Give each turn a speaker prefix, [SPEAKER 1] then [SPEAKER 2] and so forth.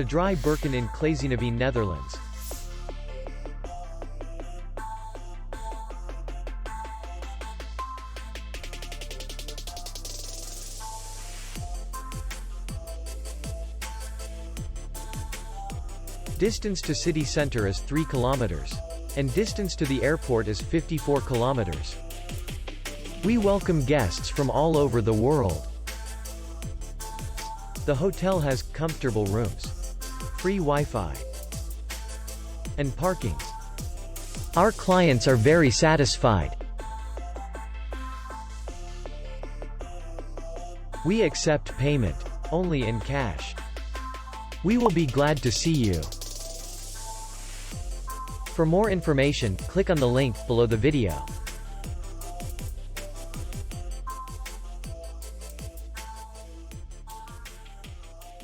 [SPEAKER 1] Drie Berken in Klazienaveen, Netherlands. Distance to city center is 3 kilometers. And distance to the airport is 54 kilometers. We welcome guests from all over the world. The hotel has comfortable rooms, free Wi-Fi, and parking. Our clients are very satisfied. We accept payment only in cash. We will be glad to see you. For more information, click on the link below the video.